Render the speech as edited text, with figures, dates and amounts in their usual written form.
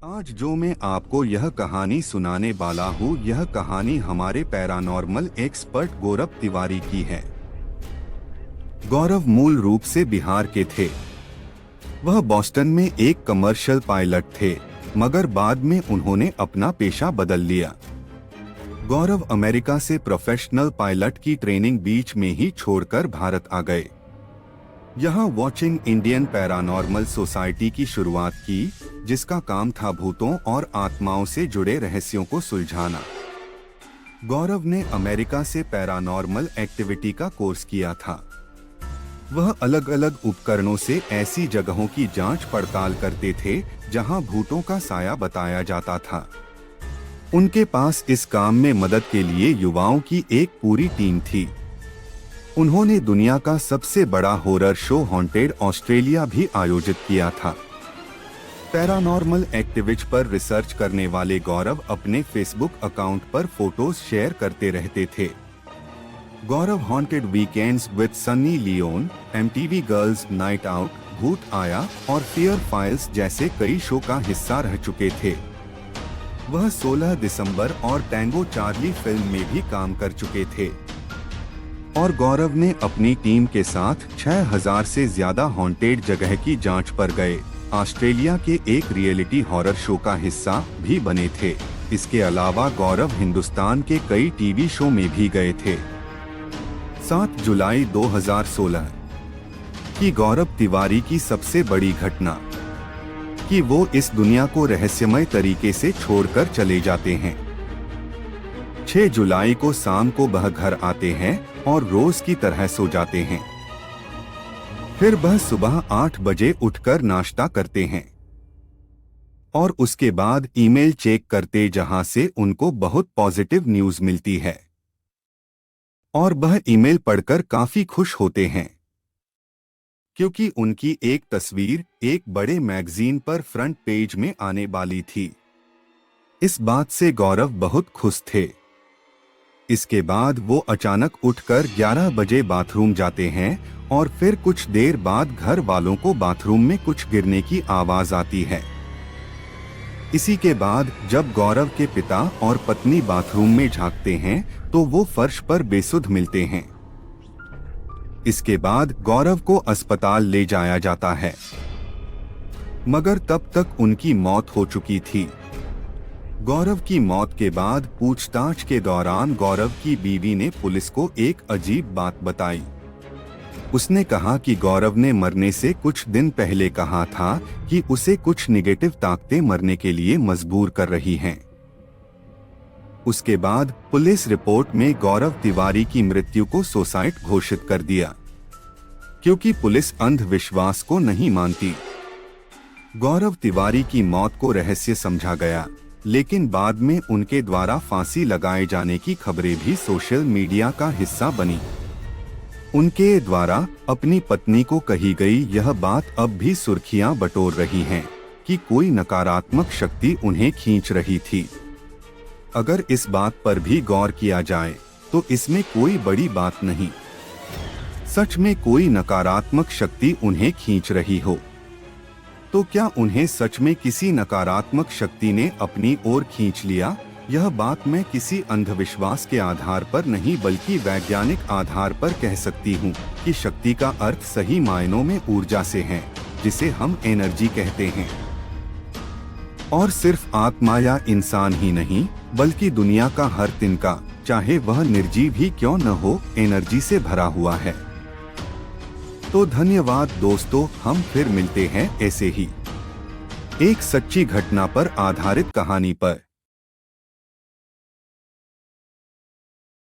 आज जो मैं आपको यह कहानी सुनाने वाला हूँ, यह कहानी हमारे पैरानॉर्मल एक्सपर्ट गौरव तिवारी की है। गौरव मूल रूप से बिहार के थे। वह बॉस्टन में एक कमर्शियल पायलट थे, मगर बाद में उन्होंने अपना पेशा बदल लिया। गौरव अमेरिका से प्रोफेशनल पायलट की ट्रेनिंग बीच में ही छोड़कर भारत आ गए। यहाँ वॉचिंग इंडियन पैरानॉर्मल सोसाइटी की शुरुआत की, जिसका काम था भूतों और आत्माओं से जुड़े रहस्यों को सुलझाना। गौरव ने अमेरिका से पैरानॉर्मल एक्टिविटी का कोर्स किया था। वह अलग अलग उपकरणों से ऐसी जगहों की जांच पड़ताल करते थे जहां भूतों का साया बताया जाता था। उनके पास इस काम में मदद के लिए युवाओं की एक पूरी टीम थी। उन्होंने दुनिया का सबसे बड़ा हॉरर शो हॉन्टेड ऑस्ट्रेलिया भी आयोजित किया था। पैरानॉर्मल एक्टिविटी पर रिसर्च करने वाले गौरव अपने फेसबुक अकाउंट पर फोटोज शेयर करते रहते थे। Gaurav haunted weekends with Sunny Leone, MTV girls night out, भूत आया और फियर फाइल्स जैसे कई शो का हिस्सा रह चुके थे। वह 16 दिसंबर और टैंगो चार्ली फिल्म में भी काम कर चुके थे। और गौरव ने अपनी टीम के साथ 6000 से ज्यादा हॉन्टेड जगह की जांच पर गए। ऑस्ट्रेलिया के एक रियलिटी हॉरर शो का हिस्सा भी बने थे। इसके अलावा गौरव हिंदुस्तान के कई टीवी शो में भी गए थे। 7 जुलाई 2016 की गौरव तिवारी की सबसे बड़ी घटना कि वो इस दुनिया को रहस्यमय तरीके से छोड़कर चले जाते हैं। 6 जुलाई को शाम को वह घर आते हैं और रोज की तरह सो जाते हैं। फिर वह सुबह 8 बजे उठकर नाश्ता करते हैं और उसके बाद ईमेल चेक करते, जहां से उनको बहुत पॉजिटिव न्यूज मिलती है। और वह ईमेल पढ़कर काफी खुश होते हैं क्योंकि उनकी एक तस्वीर एक बड़े मैगजीन पर फ्रंट पेज में आने वाली थी। इस बात से गौरव बहुत खुश थे। इसके बाद वो अचानक उठकर 11 बजे बाथरूम जाते हैं और फिर कुछ देर बाद घर वालों को बाथरूम में कुछ गिरने की आवाज आती है। इसी के बाद जब गौरव के पिता और पत्नी बाथरूम में झांकते हैं तो वो फर्श पर बेसुध मिलते हैं। इसके बाद गौरव को अस्पताल ले जाया जाता है, मगर तब तक उनकी मौत हो चुकी थी। गौरव की मौत के बाद पूछताछ के दौरान गौरव की बीवी ने पुलिस को एक अजीब बात बताई। उसने कहा कि गौरव ने मरने से कुछ दिन पहले कहा था कि उसे कुछ निगेटिव ताकतें मरने के लिए मजबूर कर रही हैं। उसके बाद पुलिस रिपोर्ट में गौरव तिवारी की मृत्यु को सुसाइड घोषित कर दिया, क्योंकि पुलिस अंधविश्वास को नहीं मानती। गौरव तिवारी की मौत को रहस्य समझा गया, लेकिन बाद में उनके द्वारा फांसी लगाए जाने की खबरें भी सोशल मीडिया का हिस्सा बनी। उनके द्वारा अपनी पत्नी को कही गई यह बात अब भी सुर्खियां बटोर रही हैं कि कोई नकारात्मक शक्ति उन्हें खींच रही थी। अगर इस बात पर भी गौर किया जाए तो इसमें कोई बड़ी बात नहीं। सच में कोई नकारात्मक शक्ति उन्हें खींच रही हो तो क्या उन्हें सच में किसी नकारात्मक शक्ति ने अपनी ओर खींच लिया? यह बात मैं किसी अंधविश्वास के आधार पर नहीं बल्कि वैज्ञानिक आधार पर कह सकती हूँ कि शक्ति का अर्थ सही मायनों में ऊर्जा से है, जिसे हम एनर्जी कहते हैं। और सिर्फ आत्मा या इंसान ही नहीं बल्कि दुनिया का हर तिनका, चाहे वह निर्जीव ही क्यों न हो, एनर्जी से भरा हुआ है। तो धन्यवाद दोस्तों, हम फिर मिलते हैं ऐसे ही एक सच्ची घटना पर आधारित कहानी पर।